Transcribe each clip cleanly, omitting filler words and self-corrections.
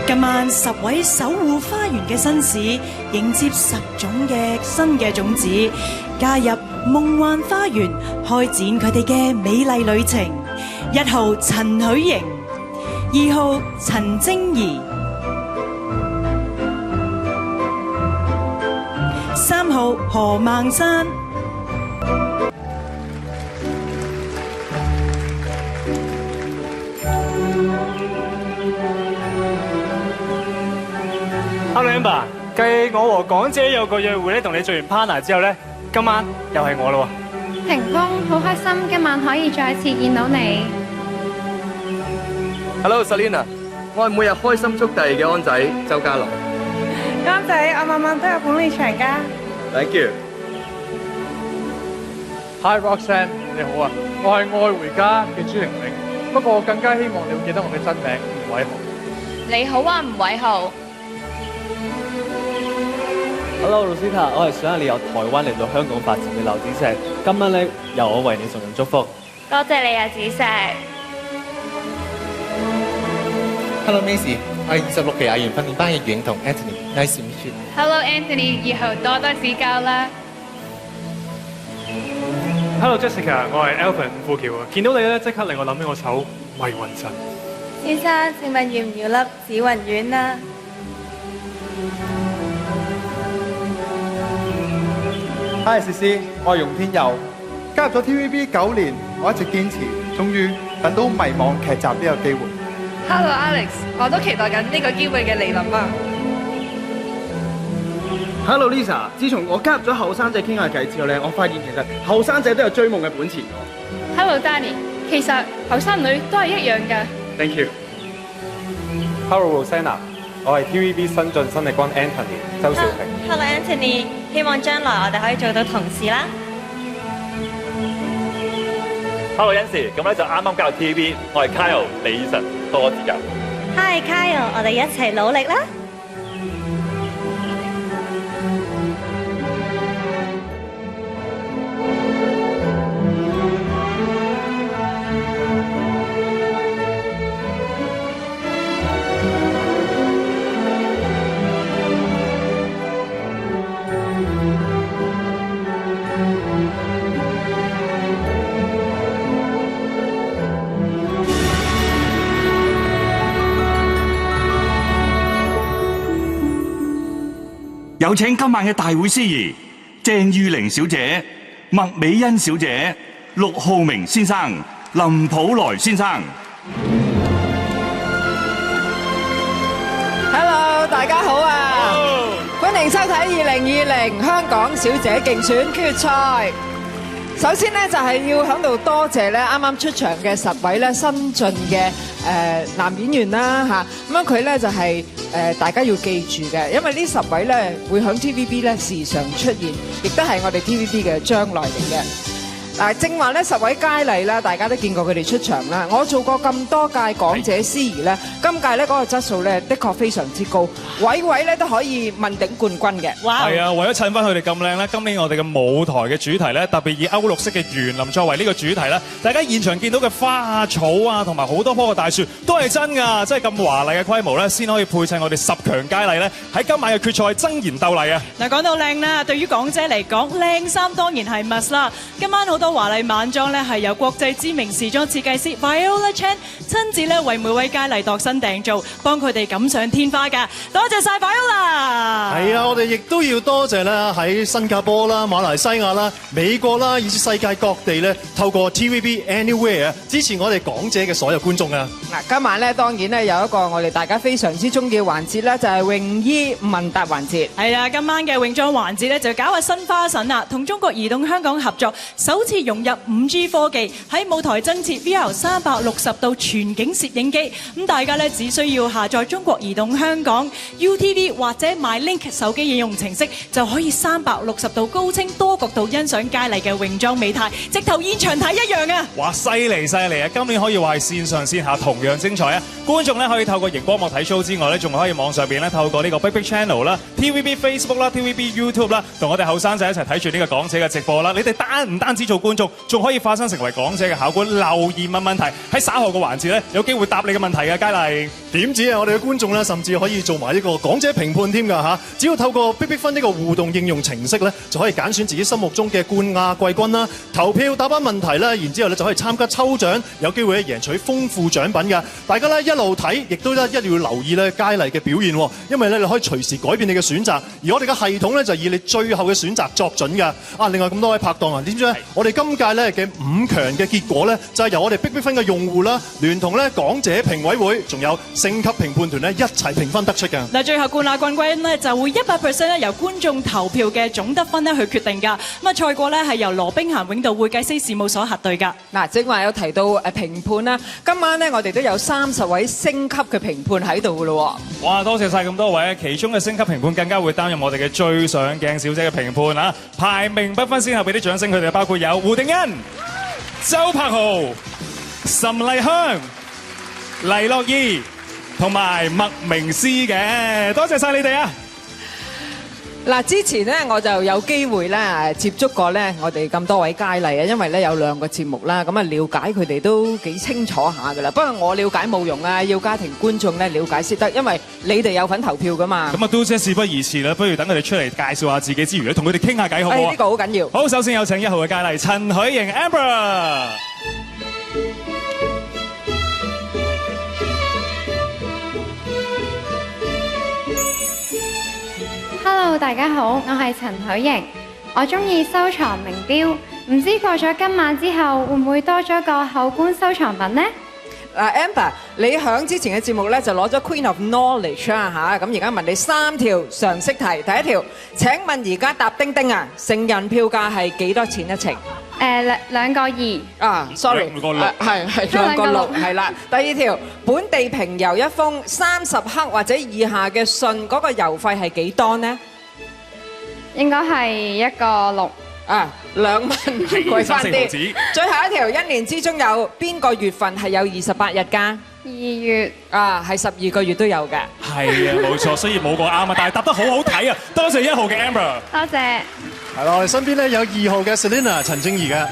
今晚10位守護花園嘅紳士迎接10種嘅新嘅種子，加入夢幻花園，開展佢哋嘅美麗旅程。1號陳許瑩，2號陳貞儀，3號何孟珊。Hello Amber， 繼我和港姐有個約會咧，同你做完 partner 之後咧，今晚又係我咯喎。霆鋒，好開心今晚可以再次見到你。Hello Selina， 我係每日開心速遞嘅安仔周家樂。安仔，我晚晚都有捧你場㗎。Thank you。Hi Roxanne， 你好啊，我係愛回家嘅朱玲玲，不過我更加希望你會記得我嘅真名吳偉豪。你好啊，吳偉豪。Hello Rosita， 我係想你由台灣嚟到香港發展嘅劉子石，今晚咧由我為你送上祝福。多謝你啊，子石。Hello Macy， 我係26期藝員訓練班嘅袁同 Anthony，Nice to meet you。Hello Anthony， 以後多多指教啦。Hello Jessica， 我係 Alvin 富橋啊，見到你咧即刻令我諗起我首迷魂陣。先生，請問要唔要粒紫雲丸啊？Hi 思思，我係容天佑，加入咗 TVB 9年，我一直堅持，終於等到迷惘劇集呢個機會。Hello Alex， 我都期待緊呢個機會嘅嚟臨啊。Hello Lisa， 自從我加入咗後生仔傾下偈之後咧，我發現其實後生仔都有追夢嘅本錢㗎。Hello Danny， 其實後生女都係一樣㗎。Thank you。Hello Rosanna， 我係 TVB 新晉新力軍 Anthony 周兆平。Hello Anthony， 希望將來我哋可以做到同事啦。Hello 欣時，咁咧就啱啱加入 TVB， 我係 Kyle 李以晨，多指教。Hi Kyle， 我哋一齊努力啦！有請今晚嘅大會司儀鄭裕玲小姐、麥美恩小姐、陸浩明先生、林普來先生。Hello， 大家好啊！歡迎收睇2020香港小姐競選決賽。首先呢，就係要喺度多謝咧啱啱出場嘅10位咧新晉嘅男演員啦嚇，咁樣佢咧就係大家要記住嘅，因為呢10位咧會喺 TVB 咧時常出現，亦都係我哋 TVB 嘅將來嚟嘅。嗱，正話咧10位佳麗啦，大家都見過佢哋出場啦。我做過咁多屆港姐司儀咧，今屆咧嗰個質素咧，的確非常之高，位位咧都可以問鼎冠軍嘅。哇！係啊，為咗襯翻佢哋咁靚咧，今年我哋嘅舞台嘅主題咧，特別以歐陸式嘅園林作為呢個主題咧，大家現場見到嘅花啊、草啊，同埋好多棵嘅大樹都係真㗎，即係咁華麗嘅規模咧，先可以配襯我哋10強佳麗咧喺今晚嘅決賽爭妍鬥麗啊！嗱，講到靚啦，對於港姐嚟講，靚衫當然係 must 啦。今晚好多華麗晚裝咧，係由國際知名時裝設計師 Viola Chan 親自咧為每位佳麗度身訂造，幫佢哋錦上添花㗎。多謝晒 Viola！ 係啊，我哋亦都要多謝啦，喺新加坡啦、馬來西亞啦、美國啦，以至世界各地咧，透過 TVB Anywhere 支持我哋港姐嘅所有觀眾啊！嗱，今晚咧當然咧有一個我哋大家非常之中意嘅環節咧，就係泳衣問答環節。係啊，今晚嘅泳裝環節咧就搞下新花臣啦，同中國移動香港合作，首次融入5G 科技，喺舞台增設 VR 360度全景攝影機。咁大家咧只需要下載中國移動香港 UTV 或者 MyLink 手機應用程式，就可以360度高清多角度欣賞佳麗嘅泳裝美態，直頭現場睇一樣啊！哇，犀利啊！今年可以話係線上線下同樣精彩啊！觀眾咧可以透過熒光幕睇 show 之外咧，仲可以網上邊咧透過呢個 Big Channel 啦、TVB Facebook 啦、TVB YouTube 啦，同我哋後生仔一齊睇住呢個港姐嘅直播啦。你哋唔單止做觀觀眾，仲可以化身成為港姐嘅考官，留言問問題。喺稍後嘅環節咧，有機會答你嘅問題嘅佳麗。點止啊！我哋嘅觀眾咧，甚至可以做埋呢個港姐評判添㗎嚇。只要透過逼分呢個互動應用程式咧，就可以揀選自己心目中嘅冠亞季軍啦。投票答翻問題啦，然之後咧就可以參加抽獎，有機會咧贏取豐富獎品㗎。大家咧一路睇，亦都咧一定要留意咧佳麗嘅表現喎，因為咧你可以隨時改變你嘅選擇，而我哋嘅系統咧就以你最後嘅選擇作準㗎。另外咁多位拍檔啊，點知咧我哋今屆咧嘅5強嘅結果咧，就係由我哋逼分嘅用戶啦，聯同咧港姐評委會，仲有星級評判團咧一齊評分得出㗎。嗱，最後冠亞季軍咧就會100%咧由觀眾投票嘅總得分咧去決定㗎。咁啊，賽果咧係由羅兵咸永道會計師事務所核對㗎。嗱，正話有提到評判啦，今晚咧我哋都有30位星級嘅評判喺度㗎咯喎。哇！多謝晒咁多位，其中嘅星級評判更加會擔任我哋嘅最上鏡小姐嘅評判啊！排名不分先後，俾啲掌聲佢哋，包括有胡定欣、周柏豪、岑麗香、黎諾懿同埋麥明詩嘅，多謝晒你哋啊！嗱，之前咧我就有機會咧接觸過咧我哋咁多位佳麗啊，因為咧有2個節目啦，咁啊了解佢哋都幾清楚下噶啦。不過我了解冇用啊，要家庭觀眾咧了解先得，因為你哋有份投票噶嘛。咁啊，都事不宜遲啦，不如等佢哋出嚟介紹下自己之餘咧，同佢哋傾下偈好唔好？呢個好緊要。好，首先有請1號嘅佳麗陳許瑩 Amber。Hello， 大家好，我係陳許瑩，我中意收藏名錶，唔知過咗今晚之後會唔會多咗個後官收藏品呢？Amber， 你響之前嘅節目咧就攞咗 Queen of Knowledge 啊嚇，咁而家問你3條常識題，第一條，請問而家搭叮叮啊，成人票價係幾多錢一程？2個2。sorry， 2個6，係2個6，係啦。第二條，本地平郵一封30克或者以下嘅信，嗰個郵費係幾多呢？應該係1個6。2蚊貴翻啲。最後一條，一年之中有邊個月份係有28日㗎？2月。係12個月都有嘅。係啊，冇錯，雖然冇個啱啊，但係答得好好睇啊！多謝1號嘅 Amber。多謝。係啦，我哋身邊咧有2號嘅 Selina 陳靜怡嘅。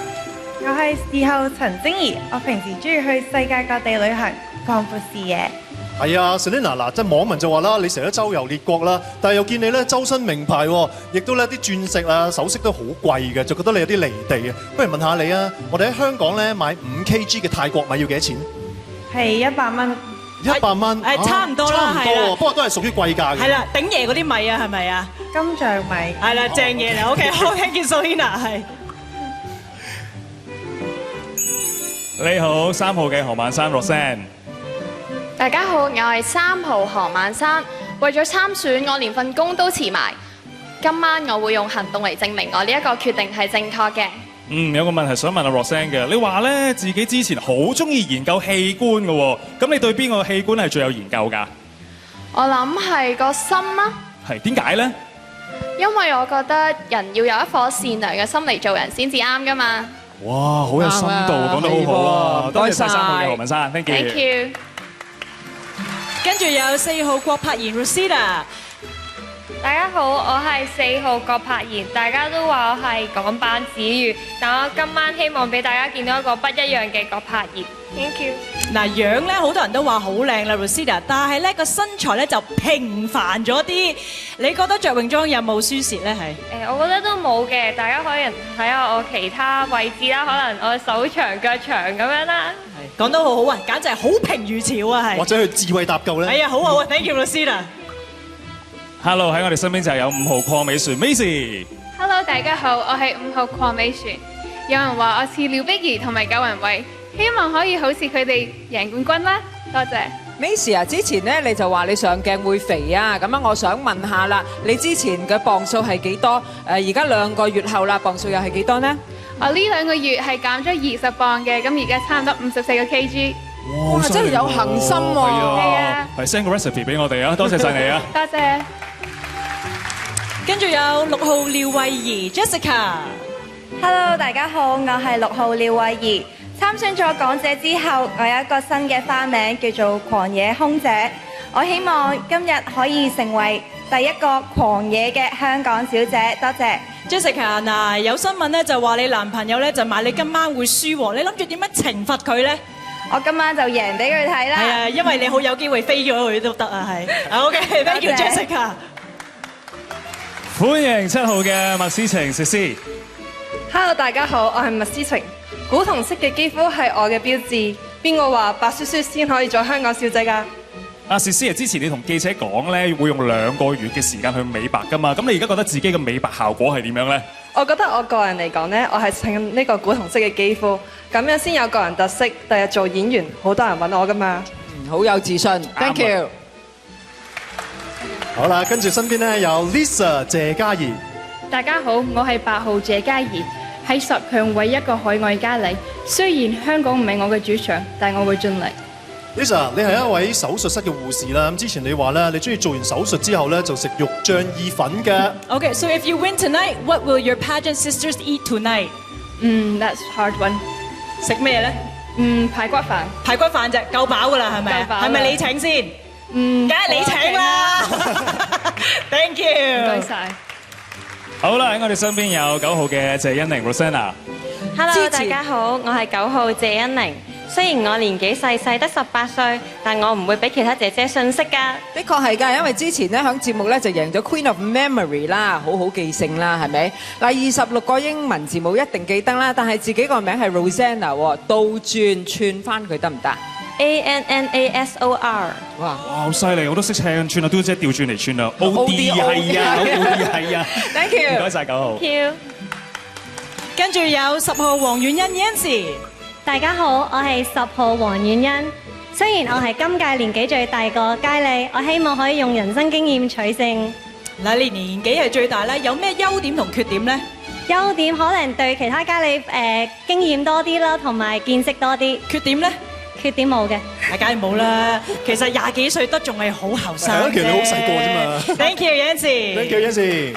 我係2號陳靜怡，我平時中意去世界各地旅行，擴闊視野。係啊 ，Selina 嗱，即係網民就話啦，你成日都周遊列國啦，但係又見你咧周身名牌喎，亦都咧啲鑽石啊、首飾都好貴嘅，就覺得你有啲離地啊。不如問下你啊，我哋喺香港咧買5 kg 嘅泰國米要幾多錢？係100蚊。100蚊，差唔多啦，差唔多喎，不過都係屬於貴價嘅。係啦，鼎爺嗰啲米啊，係咪啊？金像米。係啦，正嘢嚟。OK， 好，聽見 Selina 係。你好，3號嘅何曼珊 Rosanne。大家好，我係3號何曼珊。為咗參選，我連份工都辭埋。今晚我會用行動嚟證明我呢一個決定係正確嘅。有個問題想問阿 Rosanne 嘅，你話咧自己之前好中意研究器官嘅喎，咁你對邊個器官係最有研究㗎？我諗係個心啦。係點解咧？因為我覺得人要有一顆善良嘅心嚟做人先至啱㗎嘛。哇，好有深度，講得好好啊！多謝晒3號嘅何文珊 ，thank you。Thank you。跟住有4號郭柏妍 Rosita。大家好，我係4號郭柏妍。大家都話我係港版子瑜，但我今晚希望俾大家見到一個不一樣嘅郭柏妍。Thank you。嗱，樣咧好多人都話好靚啦 Rosita， 但係咧個身材咧就平凡咗啲。你覺得着泳裝有冇輸蝕咧？係我覺得都冇嘅，大家可以睇下我其他位置啦，可能我手長腳長咁樣啦。講得好好啊，簡直係好評如潮啊！係。或者佢智慧搭救咧？係啊，好好啊 ，thank you Rosita。Hello， 喺我哋身邊就有5號鄺美璇 Macy。Hello， 大家好，我係5號鄺美璇。有人話我似廖碧兒同埋九雲慧，希望可以好似佢哋贏冠軍啦。多謝。Macy 啊，之前咧你就話你上鏡會肥啊，咁樣我想問下啦，你之前嘅磅數係幾多？而家2個月後啦，磅數又係幾多呢？我呢2個月係減咗20磅嘅，咁而家差唔多54個 kg。哇，真係有恒心喎！係啊，係 send 個 recipe 俾我哋啊，多謝晒你啊！多謝。跟住有6號廖慧儀 Jessica。Hello， 大家好，我係6號廖慧儀。參選咗港姐之後，我有一個新嘅花名叫做狂野空姐。我希望今日可以成為第一個狂野嘅香港小姐。多謝。Jessica 嗱，有新聞咧就話你男朋友咧就買你今晚會輸喎，你諗住點樣懲罰佢咧？我今晚就贏俾佢睇啦。係啊，因為你好有機會飛咗佢都得啊，係。OK，thank you Jessica。歡迎7號嘅麥思晴詩詩。Hello， 大家好，我係麥思晴。古銅色嘅肌膚係我嘅標誌。邊個話白雪雪先可以做香港小姐㗎？阿詩詩啊，之前你同記者講咧，會用2個月嘅時間去美白㗎嘛？咁你而家覺得自己嘅美白效果係點樣咧？我覺得我個人嚟講咧，我係襯呢個古銅色嘅肌膚，咁樣先有個人特色。第日做演員，好多人揾我㗎嘛。好有自信 ，thank you。好啦，跟住身邊咧有 Lisa 謝嘉怡。大家好，我係8號謝嘉怡，喺10強為一個海外佳麗。雖然香港唔係我嘅主場，但我會盡力。Lisa， 你係一位手術室嘅護士啦。咁之前你話咧，你中意做完手術之後咧，就食肉醬意粉嘅。Okay, so if you win tonight, what will your pageant sisters eat tonight? That's hard one。食咩咧？排骨飯。排骨飯啫，夠飽噶啦，係咪？夠飽。係咪你請先？梗係你請啦。Thank you。唔該晒。好啦，喺我哋身邊有9號嘅謝欣寧 Rosanna。Hello， 大家好，我係9號謝欣寧。雖然我年紀細細得18歲，但我唔會俾其他姐姐遜色㗎。的確係㗎，因為之前咧響節目咧就贏咗 Queen of Memory 啦，好好記性啦，係咪？嗱，26個英文字母一定記得啦，但係自己個名係 Rosanna 喎，倒轉串翻佢得唔得？ANNASOR。哇！好犀利，我都識唱串啊，都即係調轉嚟串啊。OD 係啊，OD 係啊。Thank you。唔該曬9號。Thank you。跟住有10號黃婉欣 Yancy。大家好，我係10號黃婉欣。雖然我係今屆年紀最大個佳麗，我希望可以用人生經驗取勝。嗱，你年紀係最大啦，有咩優點同缺點呢？優點可能對其他佳麗經驗多啲啦，同埋見識多啲。缺點呢？缺點冇嘅。梗係冇啦，其實20幾歲都仲係好後生啫。係啊，其實你好細個啫嘛。Thank you Yancy。Thank you Yancy。